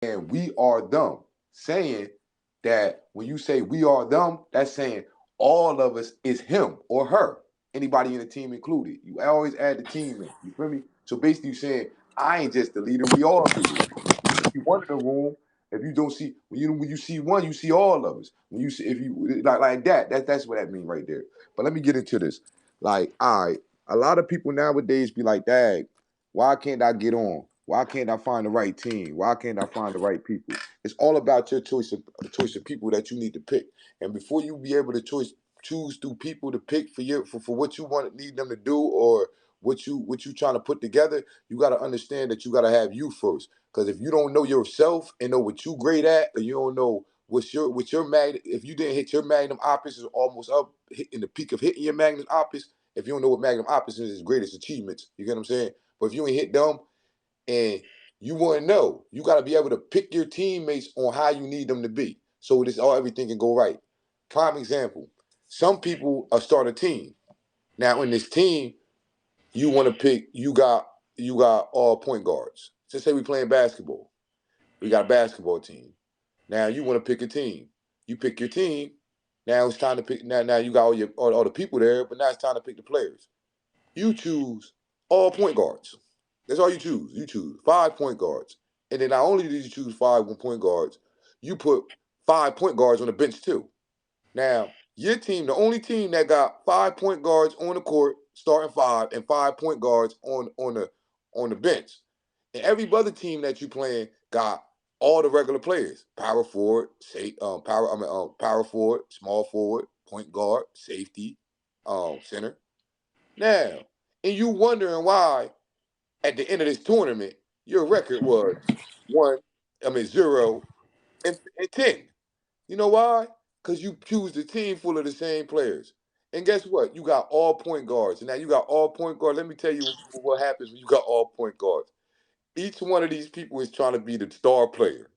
and we are them, saying that when you say we are them, that's saying all of us is him or her, anybody in the team included. You always add the team in. You feel me? So basically, you saying I ain't just the leader. We all leaders. You see one in the room. If you don't see when you see one, you see all of us. When you see if you like that, that's what that means right there. But let me get into this. Like, all right, a lot of people nowadays be like, "Dad, why can't I get on? Why can't I find the right team? Why can't I find the right people?" It's all about your choice of people that you need to pick. And before you be able to choose through people to pick for what you need them to do, or what you trying to put together, you got to understand that you got to have you first. Because if you don't know yourself and know what you great at, or you don't know what's your magnum, if you didn't hit your magnum opus is almost up in the peak of hitting your magnum opus. If you don't know what magnum opus is, his greatest achievements, you get what I'm saying? But if you ain't hit them and you want to know, you got to be able to pick your teammates on how you need them to be, so this all everything can go right. Prime example: some people start a team. Now in this team, you want to pick. You got all point guards. Just say we playing basketball. We got a basketball team. Now you want to pick a team. You pick your team. Now it's time to pick. Now you got all the people there, but now it's time to pick the players. You choose all point guards. That's all you choose. You choose 5 point guards. And then not only did you choose 5 point guards, you put 5 point guards on the bench too. Now, your team, the only team that got 5 point guards on the court, starting five, and 5 point guards on the bench. And every other team that you playing got all the regular players: power forward, power forward, small forward, point guard, safety, center. Now, and you wondering why at the end of this tournament your record was 0 and 10. You know why? Because you choose the team full of the same players. And guess what? You got all point guards. And now you got all point guards. Let me tell you what happens when you got all point guards. Each one of these people is trying to be the star player.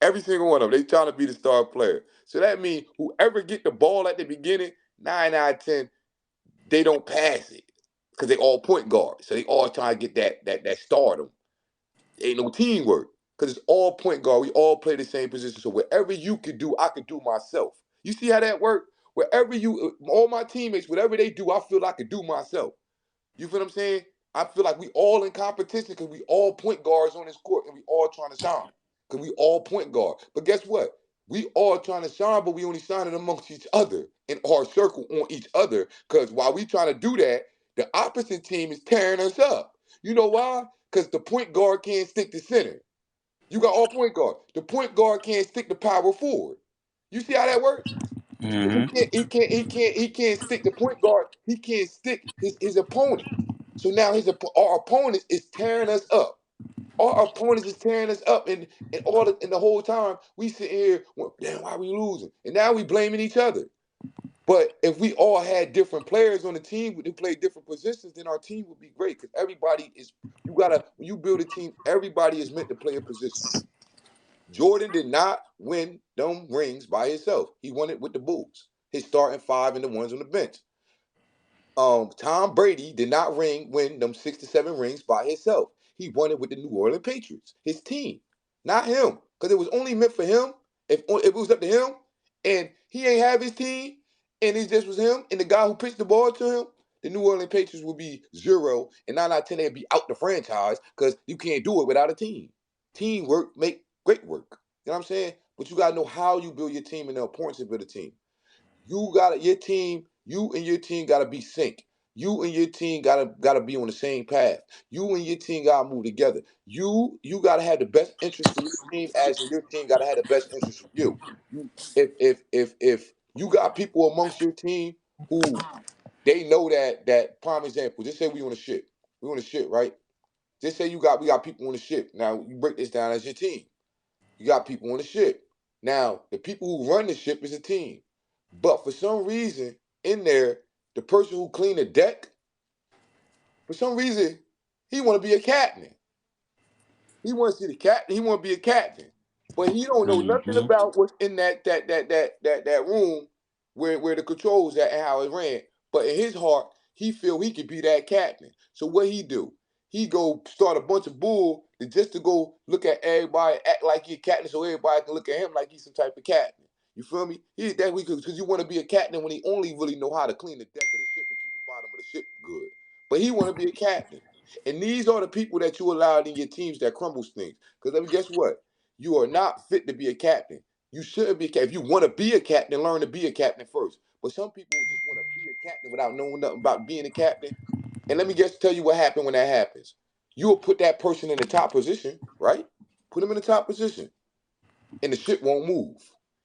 Every single one of them, they trying to be the star player. So that means whoever get the ball at the beginning, 9 out of 10, they don't pass it because they all point guards. So they all trying to get that stardom. Ain't no teamwork because it's all point guard. We all play the same position. So whatever you could do, I could do myself. You see how that work? Wherever all my teammates, whatever they do, I feel I could do myself. You feel what I'm saying? I feel like we all in competition because we all point guards on this court and we all trying to shine because we all point guard. But guess what? We all trying to shine, but we only shining amongst each other in our circle on each other. Because while we trying to do that, the opposite team is tearing us up. You know why? Because the point guard can't stick to center. You got all point guard. The point guard can't stick to power forward. You see how that works? He Mm-hmm. can't. He can't. He can't. He can't stick the point guard. He can't stick his opponent. So now our opponent is tearing us up. Our opponents is tearing us up, and the whole time we sit here, well, damn, why we losing? And now we blaming each other. But if we all had different players on the team who play different positions, then our team would be great. Because everybody is, you gotta when you build a team, everybody is meant to play a position. Jordan did not win them rings by himself. He won it with the Bulls, his starting five and the ones on the bench. Tom Brady did not win them 6 to 7 rings by himself. He won it with the New Orleans Patriots, his team, not him, because it was only meant for him. If it was up to him, and he ain't have his team, and it just was him and the guy who pitched the ball to him, the New Orleans Patriots would be 0 and 9 out of 10 they'd be out the franchise because you can't do it without a team. Teamwork make great work. You know what I'm saying? But you gotta know how you build your team and the importance of build a team. You and your team gotta be sync. You and your team gotta be on the same path. You and your team gotta move together. You gotta have the best interest for your team, as in your team gotta have the best interest for you. You if you got people amongst your team who they know that prime example, just say we on a ship. We on a ship, right? Just say we got people on the ship. Now you break this down as your team. You got people on the ship. Now, the people who run the ship is a team. But for some reason, in there, the person who cleaned the deck, for some reason, he want to be a captain. He wants to be the captain. He want to be a captain. But he don't know nothing Mm-hmm. about what's in that room where the controls at and how it ran. But in his heart, he feel he could be that captain. So what he do? he go start a bunch of bull just to go look at everybody, act like he a captain, so everybody can look at him like he's some type of captain. You feel me? He that we could because you want to be a captain when he only really know how to clean the deck of the ship and keep the bottom of the ship good. But he want to be a captain. And these are the people that you allowed in your teams that crumbles things. Because let me guess what? You are not fit to be a captain. You shouldn't be a captain. If you want to be a captain, learn to be a captain first. But some people just want to be a captain without knowing nothing about being a captain. And let me just tell you what happened when that happens. You'll put that person in the top position, right? Put him in the top position, and the ship won't move.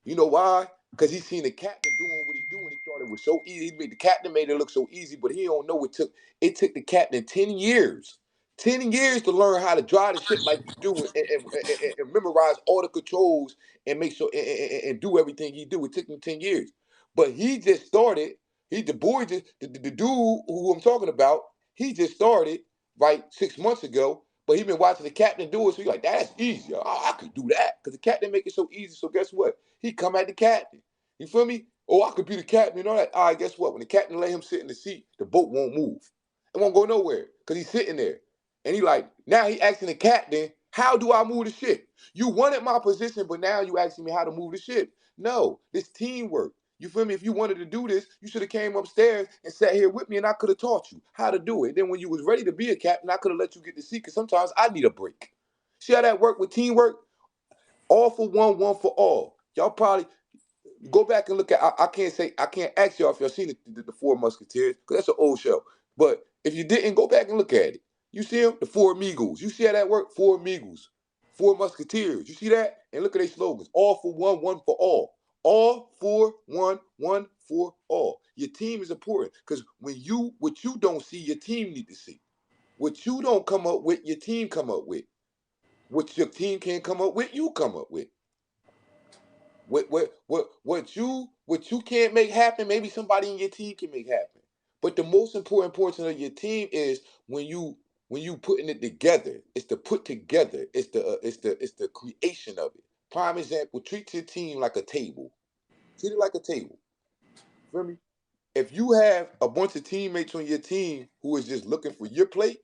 You know why? Because he seen the captain doing what he doing. He thought it was so easy. The captain made it look so easy, but he don't know it took the captain 10 years. 10 years to learn how to drive the ship like you do and memorize all the controls and make sure and do everything he do. It took him 10 years. But he just started. The boy just the dude who I'm talking about, he just started right 6 months ago, but he been watching the captain do it, so he's like, that's easy. Oh, I could do that. Because the captain make it so easy. So guess what? He come at the captain. You feel me? Oh, I could be the captain and all that. All right, guess what? When the captain let him sit in the seat, the boat won't move. It won't go nowhere. Because he's sitting there. And he like, now he asking the captain, how do I move the ship? You wanted my position, but now you asking me how to move the ship. No, this teamwork. You feel me? If you wanted to do this, you should have came upstairs and sat here with me, and I could have taught you how to do it. Then when you was ready to be a captain, I could have let you get the seat, because sometimes I need a break. See how that work with teamwork? All for one for all. Y'all probably go back and look at. I can't ask y'all if y'all seen the Four Musketeers, because that's an old show. But if you didn't, go back and look at it. You see them, the Four Amigos. You see how that work? Four Amigos, Four Musketeers. You see that? And look at their slogans: all for one for all. All for one for all. Your team is important, because what you don't see, your team need to see. What you don't come up with, your team come up with. What your team can't come up with, you come up with. What you can't make happen, maybe somebody in your team can make happen. But the most important portion of your team is when you putting it together. It's the put together. It's the creation of it. Prime example: treat your team like a table. Treat it like a table. Feel me? If you have a bunch of teammates on your team who is just looking for your plate,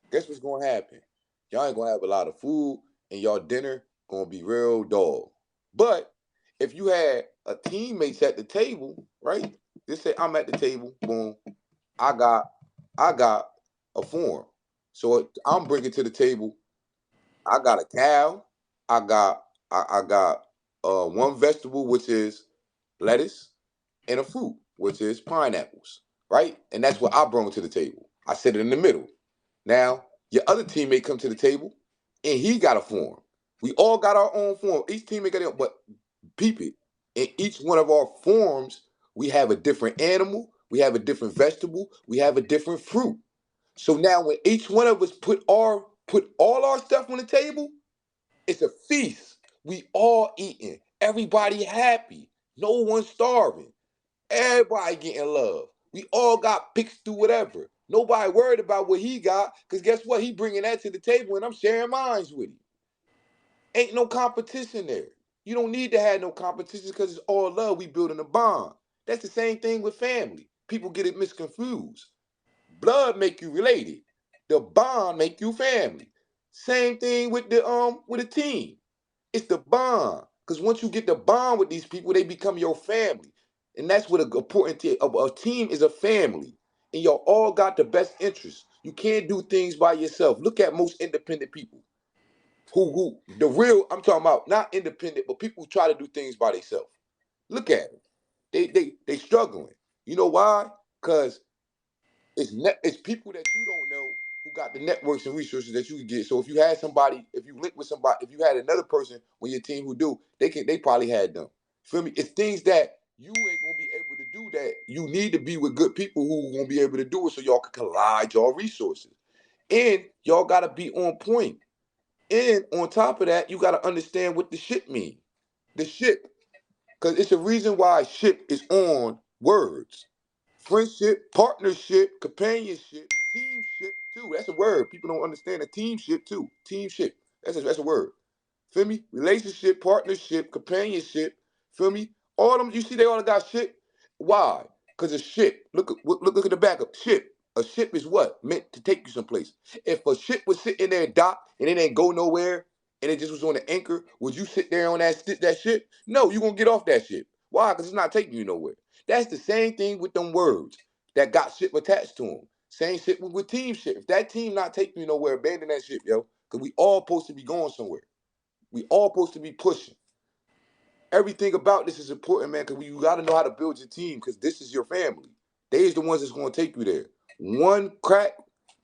guess what's gonna happen? Y'all ain't gonna have a lot of food, and y'all dinner gonna be real dull. But if you had a teammates at the table, right? Just say I'm at the table, boom. I got I got a form. So I'm bringing to the table. I got a cow. I got one vegetable, which is lettuce, and a fruit, which is pineapples, right? And that's what I bring to the table. I sit it in the middle. Now, your other teammate come to the table, and he got a form. We all got our own form. Each teammate got it, but peep it. In each one of our forms, we have a different animal, we have a different vegetable, we have a different fruit. So now, when each one of us put all our stuff on the table, it's a feast. We all eating, everybody happy, no one starving. Everybody getting love. We all got picks through whatever. Nobody worried about what he got, because guess what? He bringing that to the table, and I'm sharing mines with him. Ain't no competition there. You don't need to have no competition, because it's all love. We building a bond. That's the same thing with family. People get it misconfused. Blood make you related. The bond make you family. Same thing with the team. It's the bond. Because once you get the bond with these people, they become your family. And that's what a team is, a family. And y'all all got the best interests. You can't do things by yourself. Look at most independent people. The real, I'm talking about not independent, but people who try to do things by themselves. Look at them. They struggling. You know why? Because it's people that you don't know who got the networks and resources that you can get. So if you had somebody, if you link with somebody, if you had another person on your team who do, they probably had them. Feel me? It's things that you ain't gonna be able to do, that you need to be with good people who gonna be able to do it, so y'all can collide your resources. And y'all gotta be on point. And on top of that, you gotta understand what the ship mean. The ship, because it's a reason why ship is on words. Friendship, partnership, companionship, teamship too. That's a word. People don't understand a teamship too. Teamship. That's a word. Feel me? Relationship, partnership, companionship. Feel me? All them, you see, they all got shit. Why? Because it's ship. Look at the backup. Ship. A ship is what? Meant to take you someplace. If a ship was sitting there docked and it ain't go nowhere and it just was on the anchor, would you sit there on that ship? No, you're gonna get off that ship. Why? Because it's not taking you nowhere. That's the same thing with them words that got ship attached to them. Same shit with team ship. If that team not taking you nowhere, abandon that ship, yo. Because we all supposed to be going somewhere. We all supposed to be pushing. Everything about this is important, man, because you got to know how to build your team because this is your family. They is the ones that's going to take you there. One crack,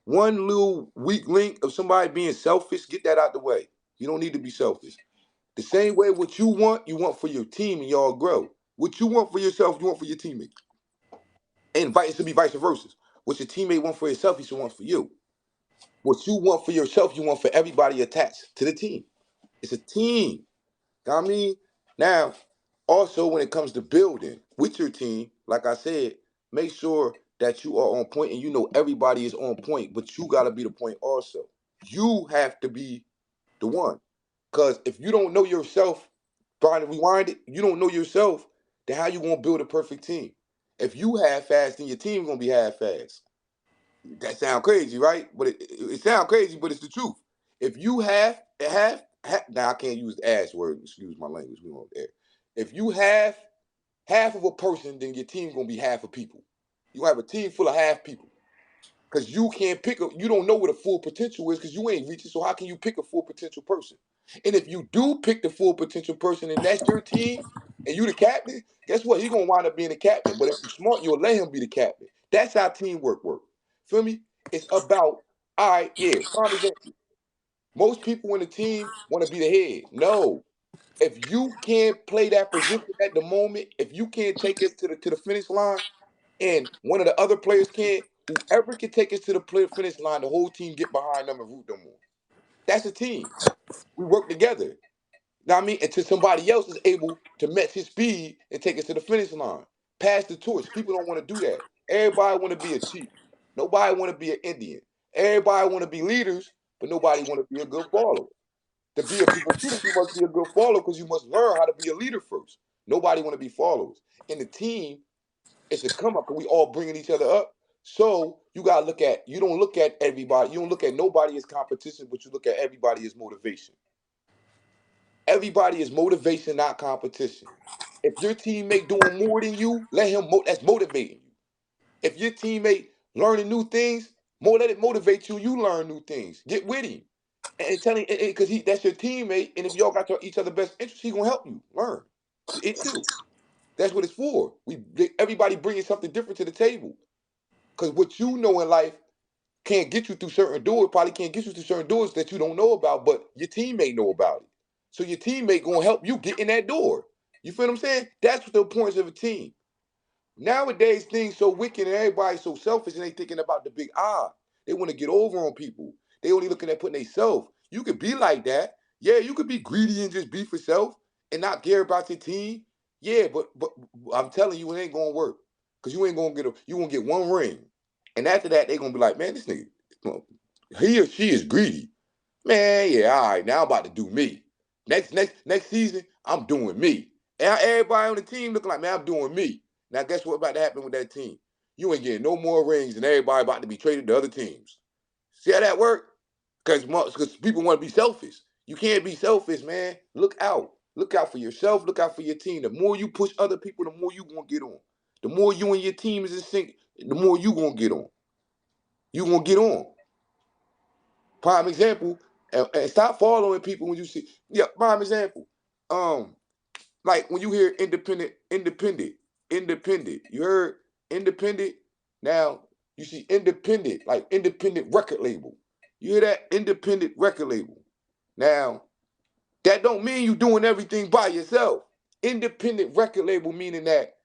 one little weak link of somebody being selfish, get that out the way. You don't need to be selfish. The same way what you want for your team and y'all grow. What you want for yourself, you want for your teammate. And it should be vice versa. What your teammate want for himself, he should want for you. What you want for yourself, you want for everybody attached to the team. It's a team. You know what I mean? Now, also when it comes to building with your team, like I said, make sure that you are on point and you know everybody is on point, but you got to be the point also. You have to be the one. Because if you don't know yourself, trying to rewind it, you don't know yourself, then how you going to build a perfect team? If you half-fast, then your team going to be half-fast. That sound crazy, right? But it sounds crazy, but it's the truth. If you have now I can't use the ass word, excuse my language, we won't there. If you have half of a person, then your team gonna be half of people. You have a team full of half people. Cause you can't you don't know what a full potential is because you ain't reaching. So how can you pick a full potential person? And if you do pick the full potential person and that's your team and you the captain, guess what? He gonna wind up being the captain. But if you're smart, you'll let him be the captain. That's how teamwork works. Feel me? It's about, all right, yeah, prime example. Most people in the team want to be the head. No. If you can't play that position at the moment, if you can't take it to the finish line, and one of the other players can, whoever can take us to the finish line, the whole team get behind them and root them on. That's a team. We work together. You know what I mean? Until somebody else is able to match his speed and take us to the finish line. Pass the torch. People don't want to do that. Everybody want to be a chief. Nobody want to be an Indian. Everybody want to be leaders, but nobody want to be a good follower. To be a people leader, you must be a good follower because you must learn how to be a leader first. Nobody want to be followers. In the team, it's a come up because we all bringing each other up. So you gotta you don't look at everybody, you don't look at nobody as competition, but you look at everybody as motivation. Everybody is motivation, not competition. If your teammate doing more than you, let him that's motivating you. If your teammate learning new things, let it motivate you. You learn new things. Get with him. And tell him because that's your teammate, and if y'all got each other best interest, he gonna help you learn. It too. That's what it's for. Everybody bringing something different to the table. Because what you know in life can't get you through certain doors, probably can't get you through certain doors that you don't know about, but your teammate know about it. So your teammate gonna help you get in that door. You feel what I'm saying? That's what the importance of a team. Nowadays, things so wicked and everybody's so selfish and they thinking about the big eye. They want to get over on people. They only looking at putting themselves. You could be like that. Yeah, you could be greedy and just be for self and not care about your team. Yeah, but I'm telling you, it ain't gonna work. Cause you ain't gonna you gonna get one ring. And after that, they gonna be like, man, this nigga, well, he or she is greedy. Man, yeah, all right, now I'm about to do me. Next season, I'm doing me. And everybody on the team looking like, man, I'm doing me. Now, guess what about to happen with that team? You ain't getting no more rings, and everybody about to be traded to other teams. See how that work? Because people want to be selfish. You can't be selfish, man. Look out. Look out for yourself. Look out for your team. The more you push other people, the more you gonna get on. The more you and your team is in sync, the more you gonna get on. You gonna get on. Prime example, and stop following people when you see. Yeah, prime example. Um, like when you hear independent. You heard independent. Now you see independent, like independent record label. You hear that independent record label. Now that don't mean you doing everything by yourself. Independent record label meaning that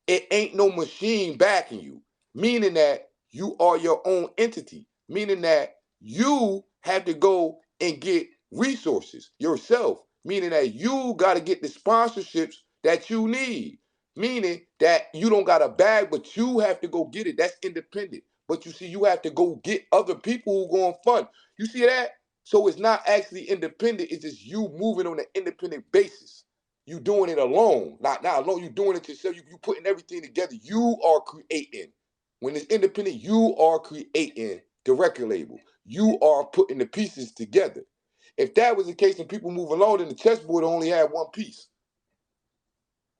it ain't no machine backing you, meaning that you are your own entity, meaning that you have to go and get resources yourself, meaning that you got to get the sponsorships that you need, meaning that you don't got a bag, but you have to go get it. That's independent. But you see, you have to go get other people who going to fund. You see that? So it's not actually independent. It's just you moving on an independent basis. You doing it alone, not alone. You doing it yourself. You putting everything together. You are creating. When it's independent, you are creating the record label. You are putting the pieces together. If that was the case and people move along, then the chessboard only had one piece.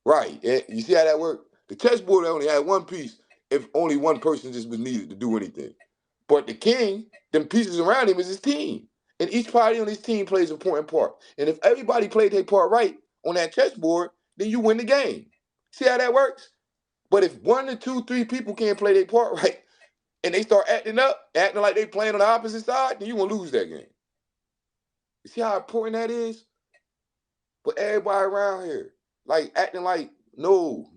Right. You see how that worked? The chessboard only had one piece if only one person just was needed to do anything. But the king, them pieces around him is his team. And each party on his team plays an important part. And if everybody played their part right on that chessboard, then you win the game. See how that works? But if one or two, three people can't play their part right and they start acting up, acting like they playing on the opposite side, then you're going to lose that game. You see how important that is? But everybody around here, like acting like, no.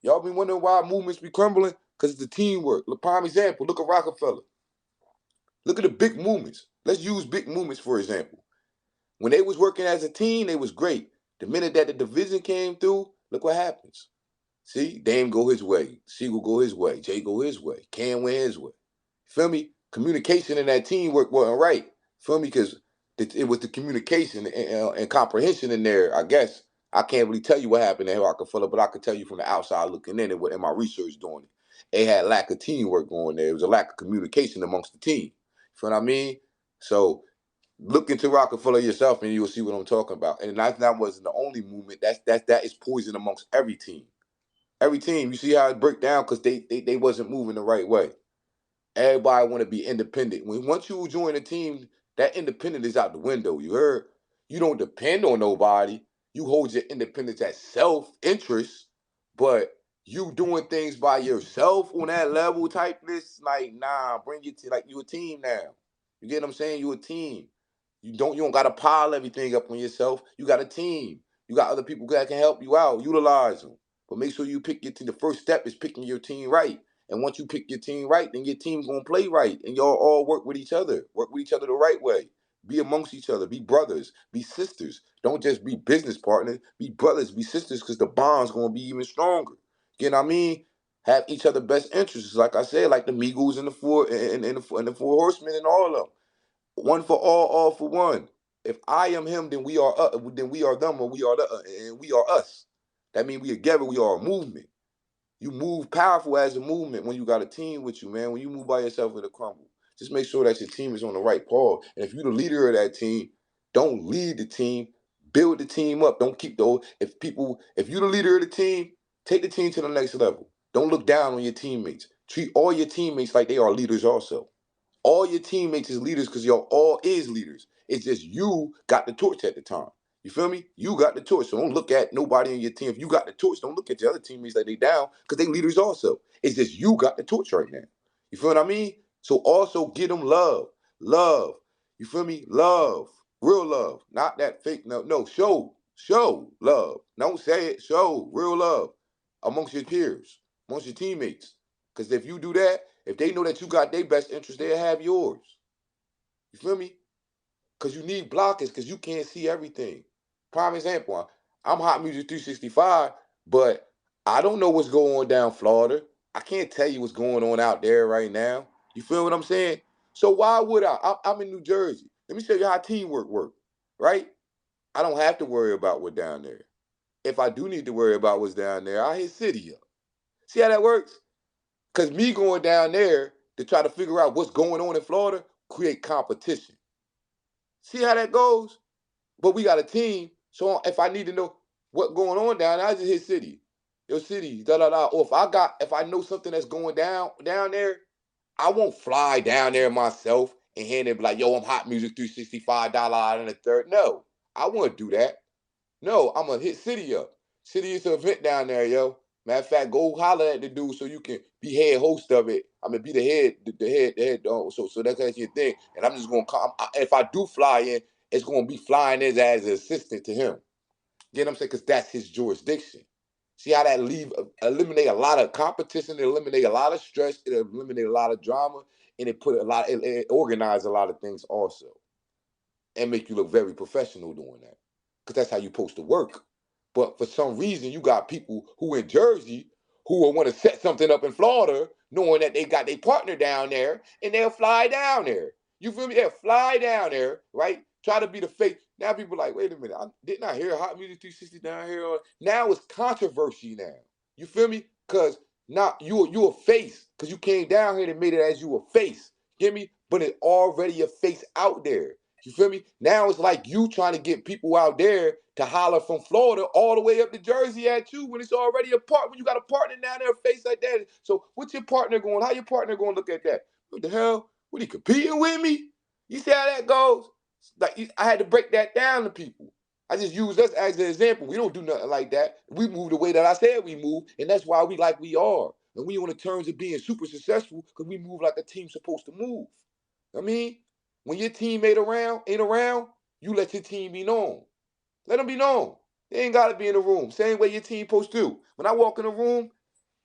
Y'all been wondering why movements be crumbling? Because it's the teamwork. Prime example, look at Rockefeller. Look at the big movements. Let's use big movements for example. When they was working as a team, they was great. The minute that the division came through, look what happens. See, Dame go his way. Siegel go his way. Jay go his way. Cam went his way. Feel me? Communication in that teamwork wasn't right. Feel me? Because it was the communication and comprehension in there, I guess. I can't really tell you what happened at Rockefeller, but I could tell you from the outside looking in and in my research doing it. It had lack of teamwork going there. It was a lack of communication amongst the team. Feel what I mean? So look into Rockefeller yourself and you'll see what I'm talking about. And that wasn't the only movement. That is poison amongst every team. Every team, you see how it break down because they wasn't moving the right way. Everybody want to be independent. Once you join a team, that independence is out the window. You heard? You don't depend on nobody. You hold your independence as self-interest, but you doing things by yourself on that level typeness, like nah, bring it to like you a team now. You get what I'm saying? You a team. You don't gotta pile everything up on yourself. You got a team. You got other people that can help you out. Utilize them. But make sure you pick your team. The first step is picking your team right. And once you pick your team right, then your team's gonna play right. And y'all all work with each other. Work with each other the right way. Be amongst each other. Be brothers. Be sisters. Don't just be business partners. Be brothers. Be sisters, because the bond's gonna be even stronger. You know what I mean? Have each other best interests. Like I said, like the Migos and the four horsemen and all of them. One for all for one. If I am him, then we are them, or we are and we are us. That means we together. We are a movement. You move powerful as a movement when you got a team with you, man. When you move by yourself, it'll crumble. Just make sure that your team is on the right path. And if you're the leader of that team, don't lead the team. Build the team up. Don't keep those. If you're the leader of the team, take the team to the next level. Don't look down on your teammates. Treat all your teammates like they are leaders also. All your teammates is leaders because y'all all is leaders. It's just you got the torch at the time. You feel me? You got the torch. So don't look at nobody in your team. If you got the torch, don't look at your other teammates like they down because they leaders also. It's just you got the torch right now. You feel what I mean? So also give them love. Love. You feel me? Love. Real love. Not that fake. No. Show love. Don't say it. Show real love amongst your peers, amongst your teammates. Because if you do that, if they know that you got their best interest, they'll have yours. You feel me? Because you need blockers because you can't see everything. Prime example, I'm Hot Music 365, but I don't know what's going on down Florida. I can't tell you what's going on out there right now. You feel what I'm saying? So why would I? I'm in New Jersey. Let me show you how teamwork works, right? I don't have to worry about what's down there. If I do need to worry about what's down there, I hit city up. See how that works? Because me going down there to try to figure out what's going on in Florida create competition. See how that goes? But we got a team, so if I need to know what's going on down there, I just hit city. Your city, da da da. Or if I know something that's going down there, I won't fly down there myself and hand it like, yo, I'm Hot Music 365 dollar and a third. No, I wouldn't do that. No, I'm gonna hit City up. City is an event down there, yo. Matter of fact, go holler at the dude so you can be head host of it. I mean, be the head, the head. So that's your thing. And I'm just gonna come. If I do fly in, it's gonna be flying in as an assistant to him. You know what I'm saying? Because that's his jurisdiction. See how that eliminate a lot of competition, it eliminate a lot of stress, it eliminate a lot of drama, and it organize a lot of things also, and make you look very professional doing that. Because that's how you're supposed to work. But for some reason, you got people who in Jersey who will want to set something up in Florida, knowing that they got their partner down there, and they'll fly down there. You feel me? They'll fly down there, right? Try to be the fake. Now people are like, wait a minute, didn't I hear Hot Music 360 down here? Now it's controversy now. You feel me? Because Not you a face because you came down here and made it as you a face. Get me? But it already a face out there. You feel me? Now it's like you trying to get people out there to holler from Florida all the way up to Jersey at you when it's already a part. When you got a partner down there, a face like that. So what's your partner going? How your partner going to look at that? What the hell? What, he competing with me? You see how that goes? Like I had to break that down to people. I just use us as an example. We don't do nothing like that. We move the way that I said we move, and that's why we like we are. And we on the terms of being super successful because we move like a team's supposed to move. I mean, when your teammate ain't around, you let your team be known. Let them be known. They ain't gotta be in the room. Same way your team supposed to. When I walk in the room,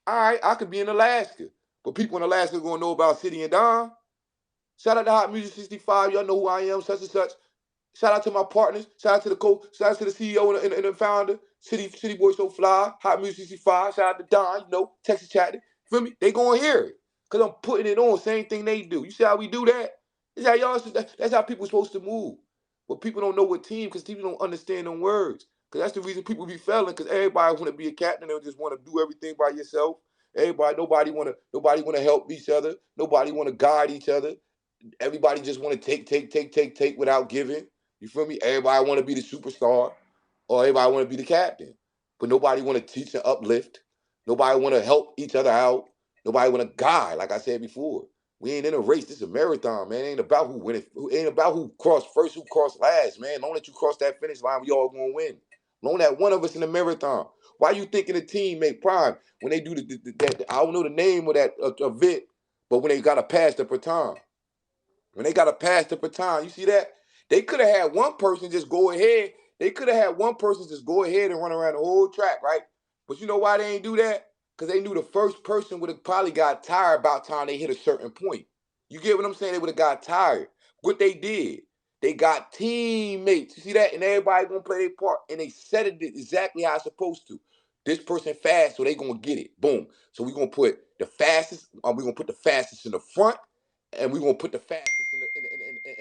all right, I could be in Alaska, but people in Alaska gonna know about City and Don. Shout out to Hot Music 65. Y'all know who I am, such and such. Shout out to my partners. Shout out to the coach. Shout out to the CEO and the founder. City Boy So Fly. Hot Music 65. Shout out to Don. Texas Chatting. Feel me? They gonna hear it because I'm putting it on. Same thing they do. You see how we do that? That's how y'all. That's how people supposed to move. But people don't know what team because people don't understand them words. Because that's the reason people be failing. Because everybody want to be a captain. They just want to do everything by yourself. Nobody want to help each other. Nobody want to guide each other. Everybody just want to take without giving. You feel me? Everybody want to be the superstar, or everybody want to be the captain, but nobody want to teach and uplift. Nobody want to help each other out. Nobody want to guide. Like I said before, we ain't in a race. This is a marathon, man. It ain't about who win it. It ain't about who crossed first, who crossed last, man. Don't let you cross that finish line. We all gonna win. Don't that one of us in the marathon. Why you thinking a team make prime when they do that? I don't know the name of that event, but when they got to pass the baton. When they got to pass the baton, you see that? They could have had one person just go ahead. They could have had one person just go ahead and run around the whole track, right? But you know why they ain't do that? Because they knew the first person would have probably got tired about time they hit a certain point. You get what I'm saying? They would have got tired. What they did, they got teammates. You see that? And everybody gonna play their part. And they set it exactly how it's supposed to. This person fast, so they gonna get it. Boom. So we gonna put the fastest, we gonna put the fastest in the front, and we're gonna put the fastest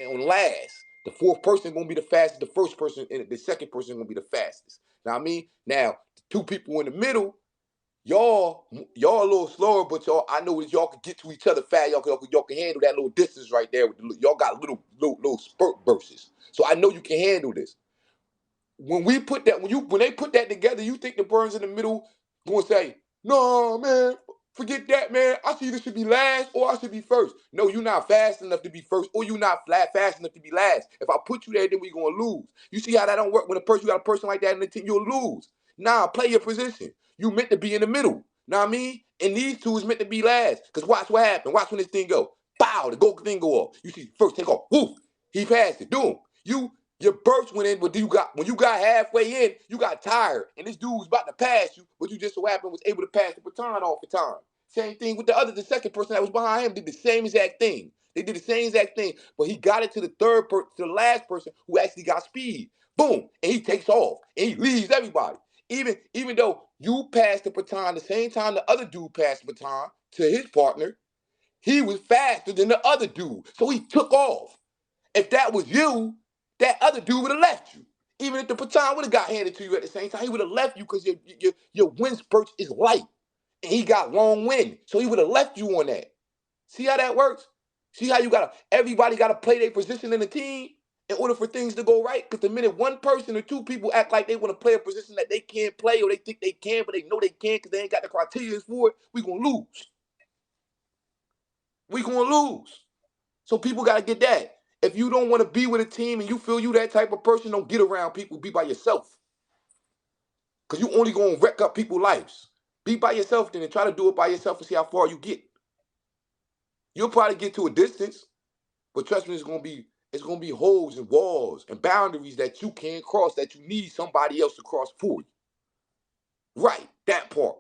on last. The fourth person gonna be the fastest. The first person and the second person gonna be the fastest. Now I mean, now the two people in the middle, y'all a little slower, but I know that y'all can get to each other fast. Y'all can handle that little distance right there. Y'all got little spurt bursts. So I know you can handle this. When they put that together, you think the Burns in the middle gonna say, no, man, forget that, man. I see this should be last or I should be first. No, you're not fast enough to be first, or you're not fast enough to be last. If I put you there, then we're gonna lose. You see how that don't work when you got a person like that in the team, you'll lose. Nah, play your position. You meant to be in the middle. Know what I mean? And these two is meant to be last. Because watch what happened. Watch when this thing go. Bow, the goal thing go off. You see first take off. Woo! He passed it. Do him. Your burst went in, but when you got halfway in, you got tired, and this dude was about to pass you, but you just so happened was able to pass the baton off the time. Same thing with the second person that was behind him did the same exact thing. They did the same exact thing, but he got it to to the last person who actually got speed. Boom, and he takes off, and he leaves everybody. Even though you passed the baton the same time the other dude passed the baton to his partner, he was faster than the other dude, so he took off. If that was you, that other dude would have left you. Even if the baton would have got handed to you at the same time, he would have left you because your wind spurts is light. And he got long wind. So he would have left you on that. See how that works? See how everybody gotta play their position in the team in order for things to go right? Because the minute one person or two people act like they want to play a position that they can't play, or they think they can, but they know they can't because they ain't got the criteria for it, we gonna lose. We gonna lose. So people gotta get that. If you don't want to be with a team and you feel you that type of person, don't get around people. Be by yourself. Because you only going to wreck up people's lives. Be by yourself then and try to do it by yourself and see how far you get. You'll probably get to a distance, but trust me, it's gonna be holes and walls and boundaries that you can't cross, that you need somebody else to cross for you. Right, that part.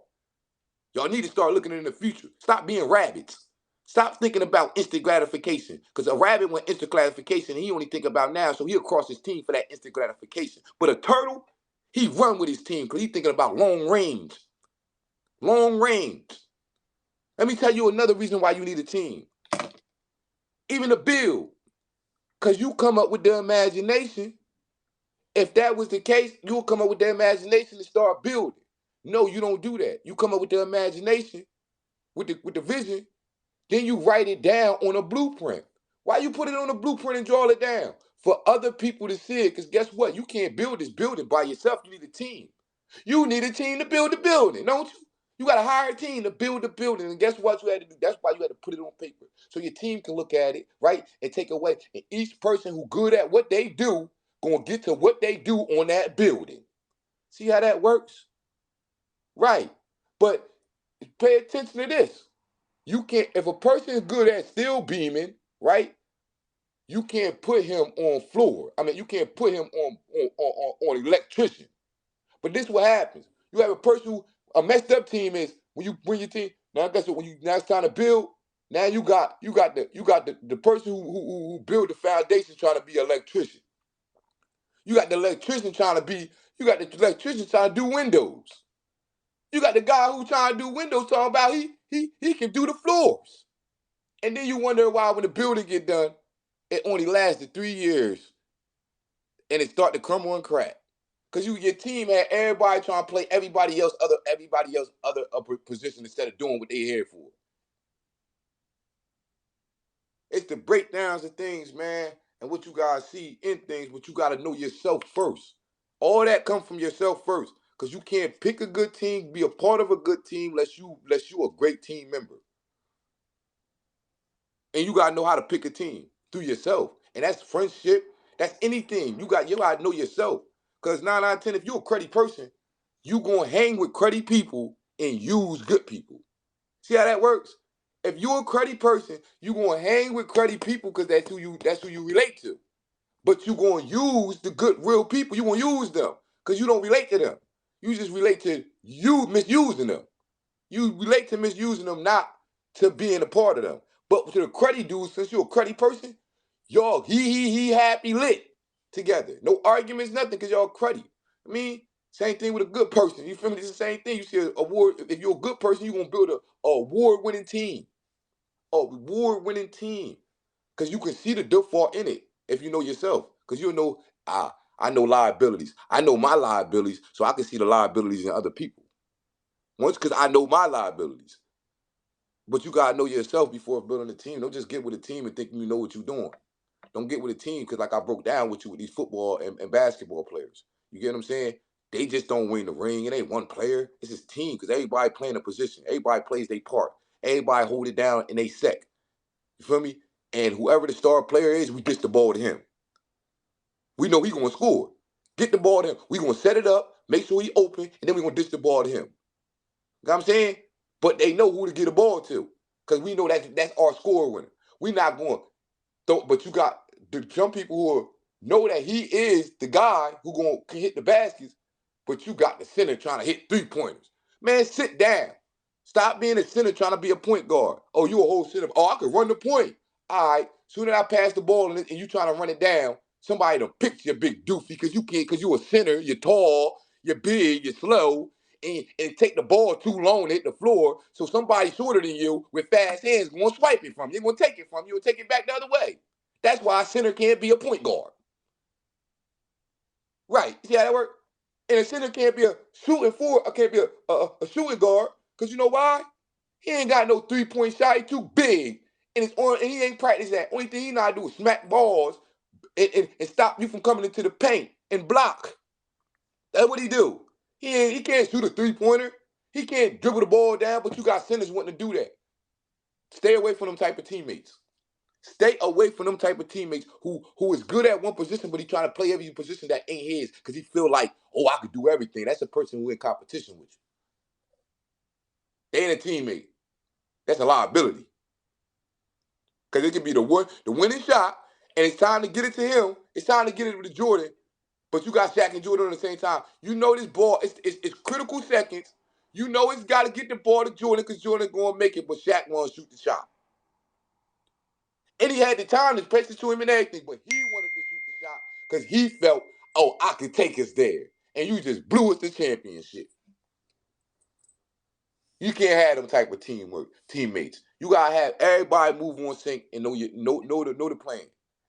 Y'all need to start looking in the future. Stop being rabbits. Stop thinking about instant gratification. Because a rabbit wants instant gratification, and he only think about now, so he'll cross his team for that instant gratification. But a turtle, he run with his team because he's thinking about long range. Long range. Let me tell you another reason why you need a team. Even a build. Because you come up with the imagination. If that was the case, you'll come up with the imagination to start building. No, you don't do that. You come up with the imagination, with the vision, then you write it down on a blueprint. Why you put it on a blueprint and draw it down? For other people to see it, because guess what? You can't build this building by yourself. You need a team. You need a team to build the building, don't you? You got to hire a team to build the building. And guess what you had to do? That's why you had to put it on paper. So your team can look at it, right? And take away. And each person who good at what they do, gonna get to what they do on that building. See how that works? Right. But pay attention to this. You can't, if a person is good at steel beaming, right? You can't put him on floor. I mean, you can't put him on electrician. But this is what happens. You have a person who a messed up team is when you bring your team. Now guess what? When you now it's time to build. Now you got the person who built the foundation trying to be an electrician. You got the electrician trying to be. You got the electrician trying to do windows. You got the guy who trying to do windows talking about he can do the floors. And then you wonder why when the building get done, it only lasted 3 years and it start to crumble and crack. Cause your team had everybody trying to play everybody else other position instead of doing what they here for. It's the breakdowns of things, man, and what you guys see in things, but you gotta know yourself first. All that comes from yourself first. Cause you can't pick a good team, be a part of a good team unless you a great team member. And you gotta know how to pick a team through yourself. And that's friendship, that's anything. You gotta know yourself. Cause 9 out of 10, if you're a cruddy person, you gonna hang with cruddy people and use good people. See how that works? If you're a cruddy person, you gonna hang with cruddy people because that's who you relate to. But you gonna use the good real people. You gonna use them because you don't relate to them. You just relate to you misusing them. You relate to misusing them, not to being a part of them. But to the cruddy dudes, since you're a cruddy person, y'all he happy lit together. No arguments, nothing, because y'all cruddy. I mean, same thing with a good person. You feel me? It's the same thing. You see an award. If you're a good person, you're gonna build a award-winning team. A award-winning team. Because you can see the default in it if you know yourself. Because you'll know, I know liabilities. I know my liabilities, so I can see the liabilities in other people. Once, because I know my liabilities. But you gotta know yourself before building a team. Don't just get with a team and think you know what you're doing. Don't get with a team because, like I broke down with you with these football and basketball players. You get what I'm saying? They just don't win the ring. It ain't one player. It's his team because everybody playing a position. Everybody plays their part. Everybody hold it down and they sec. You feel me? And whoever the star player is, we get the ball to him. We know he gonna score. Get the ball to him. We gonna set it up, make sure he open, and then we gonna dish the ball to him. You know what I'm saying? But they know who to get the ball to. Because we know that's our score winner. We not going, but you got some people who know that he is the guy who can hit the baskets, but you got the center trying to hit 3-pointers. Man, sit down. Stop being a center trying to be a point guard. Oh, you a whole center. Oh, I could run the point. All right. Soon as I pass the ball and you trying to run it down, somebody to pick your big doofy because you can't, because you a center, you're tall, you're big, you're slow, and take the ball too long to hit the floor. So somebody shorter than you with fast hands going to swipe it from you. They're going to take it from you and take it back the other way. That's why a center can't be a point guard. Right. See how that works? And a center can't be a shooting forward, or can't be a shooting guard, because you know why? He ain't got no 3-point shot. He too big. And he ain't practice that. Only thing he know how to do is smack balls and stop you from coming into the paint and block. That's what he do. He can't shoot a 3-pointer. He can't dribble the ball down, but you got centers wanting to do that. Stay away from them type of teammates. Stay away from them type of teammates who is good at one position, but he trying to play every position that ain't his because he feel like, oh, I could do everything. That's a person who in competition with you. They ain't a teammate. That's a liability. Because it could be the winning shot, and it's time to get it to him. It's time to get it to Jordan, but you got Shaq and Jordan at the same time. You know this ball, it's critical seconds. You know it's got to get the ball to Jordan because Jordan going to make it, but Shaq want to shoot the shot. And he had the time to press it to him and everything, but he wanted to shoot the shot because he felt, oh, I could take us there. And you just blew us the championship. You can't have them type of teammates. You gotta have everybody move on sync and know the plan.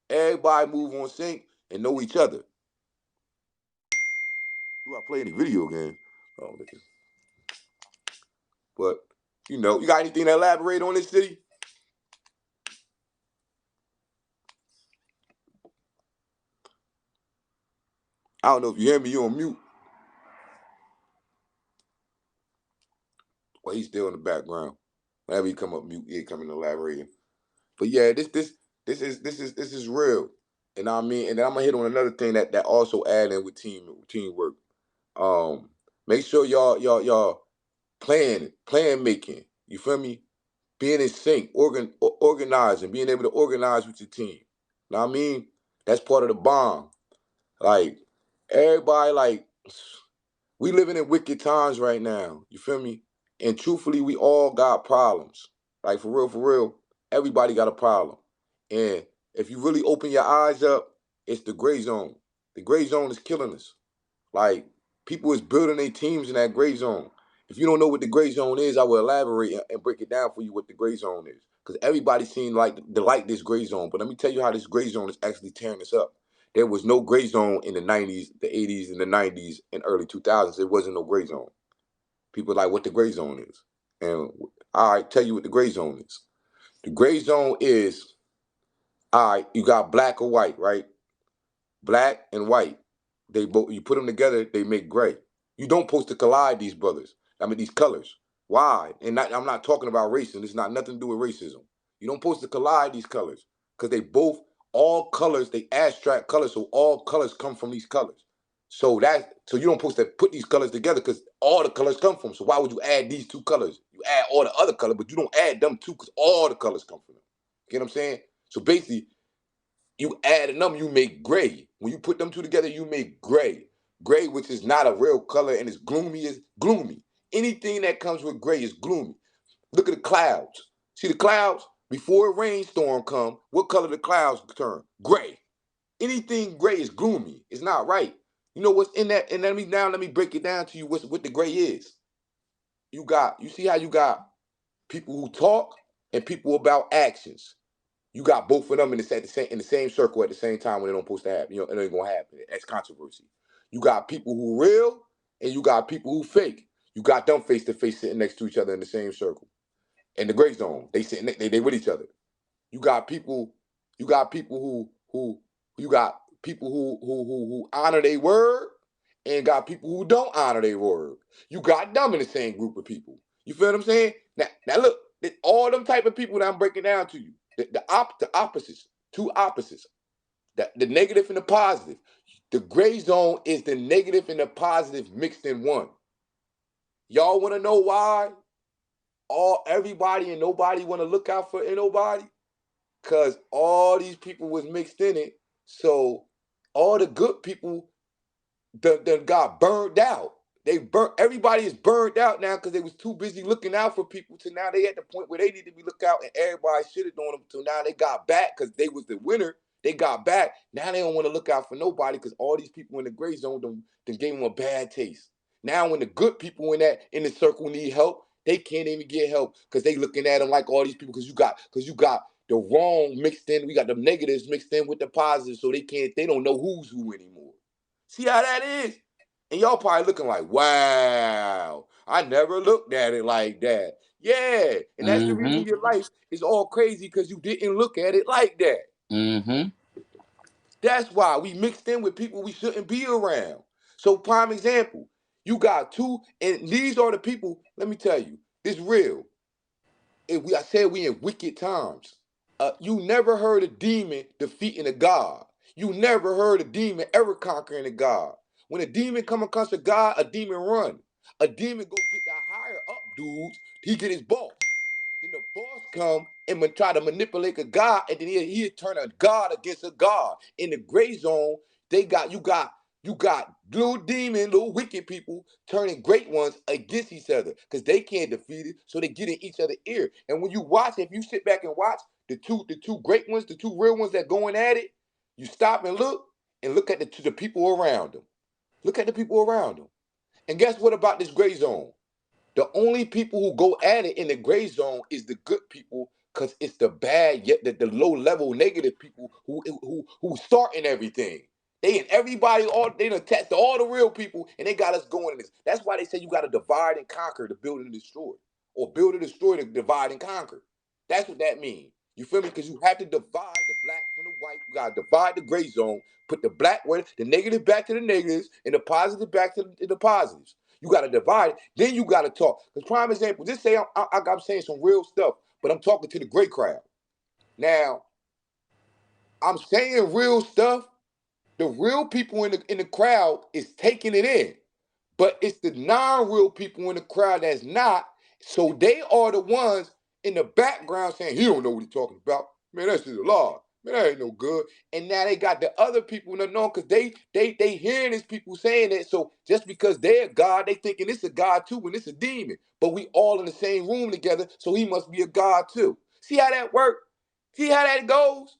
Everybody move on sync and know each other. Do I play any video games? Oh, but You know, you got anything to elaborate on this city? I don't know if you hear me. You on mute? Well, he's still in the background. Whenever he come up mute, he come in elaborating. But yeah, this is real. And I mean, and then I'm gonna hit on another thing that also add in with teamwork. Um, Make sure y'all plan making. You feel me? Being in sync, organizing, being able to organize with your team. Know what I mean? That's part of the bond. Like everybody, like we living in wicked times right now. You feel me? And truthfully, we all got problems. Like for real, everybody got a problem. And if you really open your eyes up, it's the gray zone. The gray zone is killing us. Like people is building their teams in that gray zone. If you don't know what the gray zone is, I will elaborate and break it down for you what the gray zone is. Because everybody seems like to like this gray zone. But let me tell you how this gray zone is actually tearing us up. There was no gray zone in the 90s, the 80s, and the 90s and early 2000s. There wasn't no gray zone. People like what the gray zone is. And I tell you what the gray zone is. The gray zone is, all right, you got black or white, right? Black and white. They both, you put them together, they make gray. You don't supposed to collide these brothers. I mean these colors. Why? And I'm not talking about racism. It's not nothing to do with racism. You don't supposed to collide these colors because they both all colors. They abstract colors, so all colors come from these colors. So you don't supposed to put these colors together because all the colors come from. So why would you add these two colors? You add all the other colors, but you don't add them two because all the colors come from them. You get what I'm saying? So basically, you add them, you make gray. When you put them two together, you make gray. Gray, which is not a real color and is gloomy, is gloomy. Anything that comes with gray is gloomy. Look at the clouds. See the clouds? Before a rainstorm come, what color the clouds turn? Gray. Anything gray is gloomy. It's not right. You know what's in that? And let me break it down to you what the gray is. You see how you got people who talk and people about actions. You got both of them in the same circle at the same time when it don't supposed to happen. You know, it ain't gonna happen. That's controversy. You got people who real and you got people who fake. You got them face to face sitting next to each other in the same circle. In the gray zone, they sitting they with each other. You got people, you got people who you got people who honor their word and got people who don't honor their word. You got them in the same group of people. You feel what I'm saying? Now look, all them type of people that I'm breaking down to you, the opposites, two opposites, the negative and the positive. The gray zone is the negative and the positive mixed in one. Y'all want to know why everybody and nobody want to look out for nobody? Cause all these people was mixed in it, so all the good people done got burned out. They burnt. Everybody is burned out now because they was too busy looking out for people. To now they at the point where they need to be looked out, and everybody shitted on them. So now they got back because they was the winner. They got back. Now they don't want to look out for nobody because all these people in the gray zone done gave them a bad taste. Now when the good people in the circle need help, they can't even get help because they looking at them like all these people because you got the wrong mixed in. We got the negatives mixed in with the positives, so they don't know who's who anymore. See how that is? And y'all probably looking like, wow, I never looked at it like that. Yeah, and that's the reason your life is all crazy because you didn't look at it like that. Mm-hmm. That's why we mixed in with people we shouldn't be around. So, prime example, you got two, and these are the people. Let me tell you, it's real. I said we in wicked times. You never heard a demon defeating a god. You never heard a demon ever conquering a god. When a demon come across a god, a demon run. A demon go get the higher up dudes. He get his boss. Then the boss come and try to manipulate a god, and then he'll turn a god against a god. In the gray zone, you got little demon, little wicked people turning great ones against each other because they can't defeat it, so they get in each other's ear. And when you watch, if you sit back and watch the two great ones, the two real ones that going at it, you stop and look at the people around them. Look at the people around them. And guess what about this gray zone? The only people who go at it in the gray zone is the good people, because it's the bad, yet the low level negative people who starting everything. They and everybody, all they done attached to all the real people, and they got us going in this. That's why they say you got to divide and conquer to build and destroy. or build or destroy to divide and conquer. That's what that means. You feel me? Because you have to divide the black from the white. You gotta divide the gray zone. Put the black word, the negative back to the negatives, and the positive back to the positives. You gotta divide it. Then you gotta talk. Because prime example, just say I'm saying some real stuff, but I'm talking to the gray crowd. Now I'm saying real stuff. The real people in the crowd is taking it in. But it's the non-real people in the crowd that's not. So they are the ones in the background saying, he don't know what he's talking about. Man, that's just a lie. Man, that ain't no good. And now they got the other people in the know because they hearing these people saying that. So just because they're God, they thinking it's a God too and it's a demon. But we all in the same room together, so he must be a God too. See how that works? See how that goes?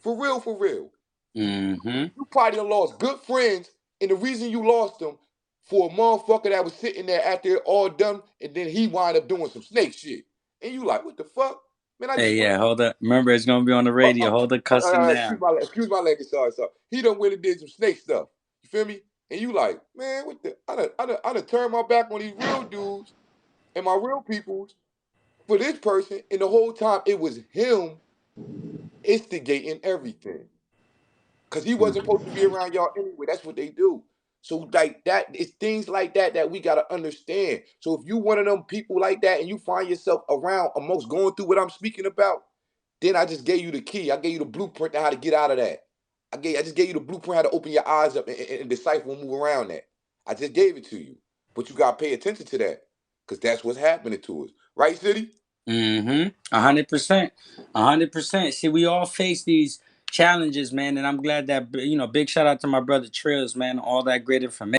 For real, for real. Mm-hmm. You probably done lost good friends, and the reason you lost them for a motherfucker that was sitting there after it all done, and then he wind up doing some snake shit. And you like, what the fuck? Man, I Hey, just went. yeah, hold up. Remember, it's gonna be on the radio. Hold the cussing down. Excuse my language, sorry. He done went and did some snake stuff. You feel me? And you like, man, what the? I done turned my back on these real dudes and my real peoples for this person, and the whole time it was him instigating everything. Cause he wasn't supposed to be around y'all anyway. That's what they do. So like that, it's things like that that we gotta understand. So if you one of them people like that and you find yourself around amongst going through what I'm speaking about, then I just gave you the key. I gave you the blueprint to how to get out of that. I just gave you the blueprint how to open your eyes up and decipher and move around that. I just gave it to you. But you gotta pay attention to that. Cause that's what's happening to us. Right, City? Mm-hmm. 100%. 100%. See, we all face these challenges, man, and I'm glad that big shout out to my brother Trills, man, all that great information.